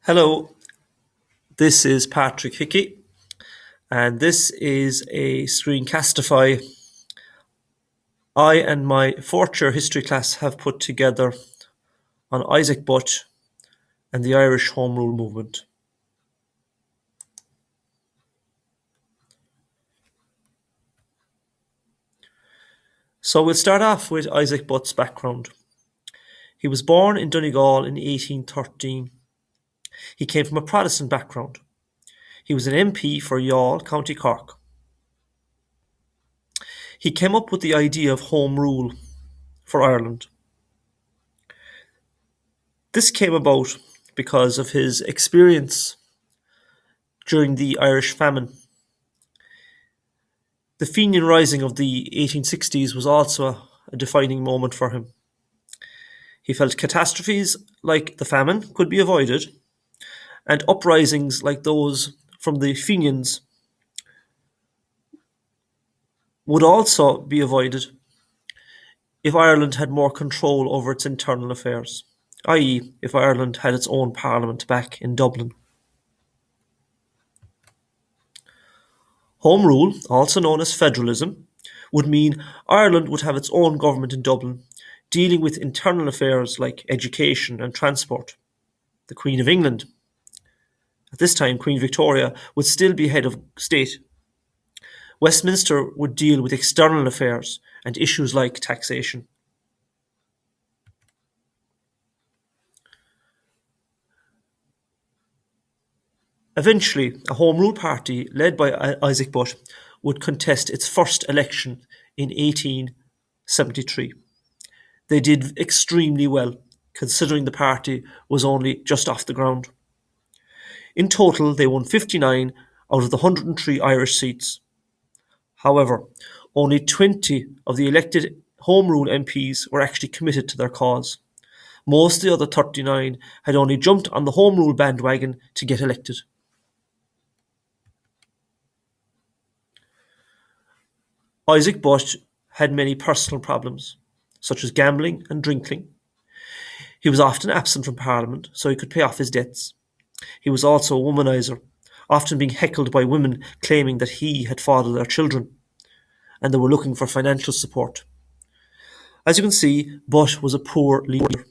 Hello, this is Patrick Hickey, and this is a screencastify I and my fourth year history class have put together on Isaac Butt and the Irish Home Rule movement. So we'll start off with Isaac Butt's background. He was born in Donegal in 1813. He came from a Protestant background. He was an MP for Youghal, County Cork. He came up with the idea of Home Rule for Ireland. This came about because of his experience during the Irish famine. The Fenian Rising of the 1860s was also a defining moment for him. He felt catastrophes like the famine could be avoided, and uprisings like those from the Fenians would also be avoided if Ireland had more control over its internal affairs, i.e., if Ireland had its own parliament back in Dublin. Home Rule, also known as federalism, would mean Ireland would have its own government in Dublin, dealing with internal affairs like education and transport. The Queen of England, at this time Queen Victoria, would still be head of state. Westminster would deal with external affairs and issues like taxation. Eventually, a Home Rule party led by Isaac Butt would contest its first election in 1873. They did extremely well, considering the party was only just off the ground. In total, they won 59 out of the 103 Irish seats. However, only 20 of the elected Home Rule MPs were actually committed to their cause. Most of the other 39 had only jumped on the Home Rule bandwagon to get elected. Isaac Butt had many personal problems, such as gambling and drinking. He was often absent from Parliament so he could pay off his debts. He was also a womanizer, often being heckled by women claiming that he had fathered their children, and they were looking for financial support. As you can see, Butt was a poor leader.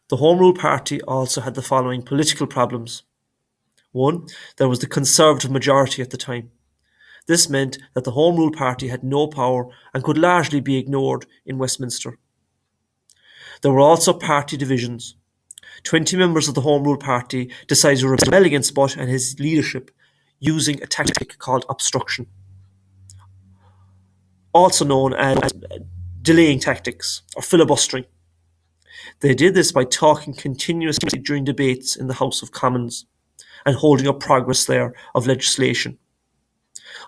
The Home Rule Party also had the following political problems. One, there was the Conservative majority at the time. This meant that the Home Rule Party had no power and could largely be ignored in Westminster. There were also party divisions. 20 members of the Home Rule Party decided to rebel against Butt and his leadership using a tactic called obstruction, also known as delaying tactics or filibustering. They did this by talking continuously during debates in the House of Commons and holding up progress there of legislation.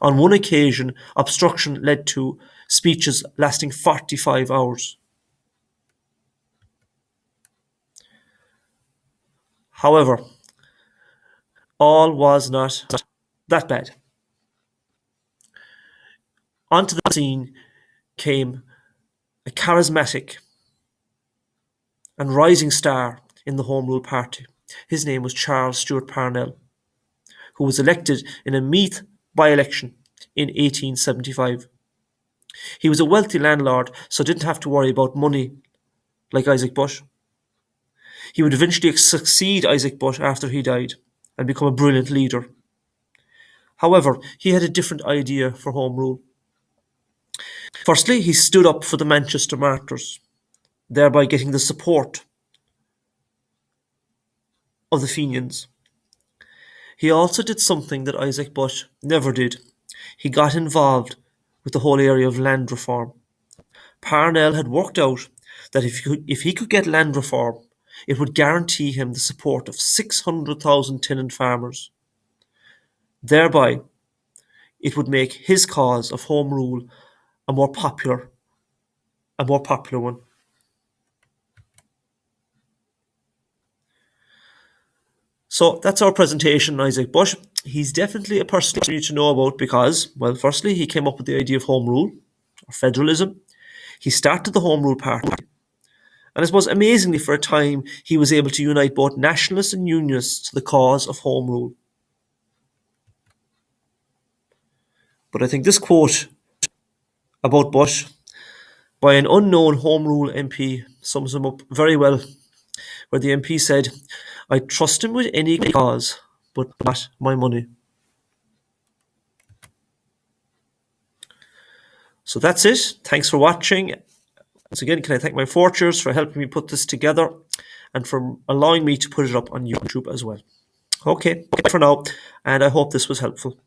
On one occasion, obstruction led to speeches lasting 45 hours. However, all was not that bad. Onto the scene came a charismatic and rising star in the Home Rule Party. His name was Charles Stewart Parnell, who was elected in a Meath by-election in 1875. He was a wealthy landlord, so didn't have to worry about money like Isaac Butt. He would eventually succeed Isaac Butt after he died and become a brilliant leader. However, he had a different idea for Home Rule. Firstly, he stood up for the Manchester martyrs, thereby getting the support of the Fenians. He also did something that Isaac Butt never did. He got involved with the whole area of land reform. Parnell had worked out that if he could get land reform, it would guarantee him the support of 600,000 tenant farmers. Thereby, it would make his cause of Home Rule a more popular one. So that's our presentation on Isaac Butt. He's definitely a person you need to know about because, well, firstly, he came up with the idea of Home Rule, or federalism. He started the Home Rule Party, And I suppose amazingly, for a time, he was able to unite both nationalists and unionists to the cause of Home Rule. But I think this quote about Bush by an unknown Home Rule MP sums him up very well, where the MP said, "I trust him with any cause, but not my money." So that's it. Thanks for watching. Once again, can I thank my fortures for helping me put this together and for allowing me to put it up on YouTube as well. Okay, bye for now, and I hope this was helpful.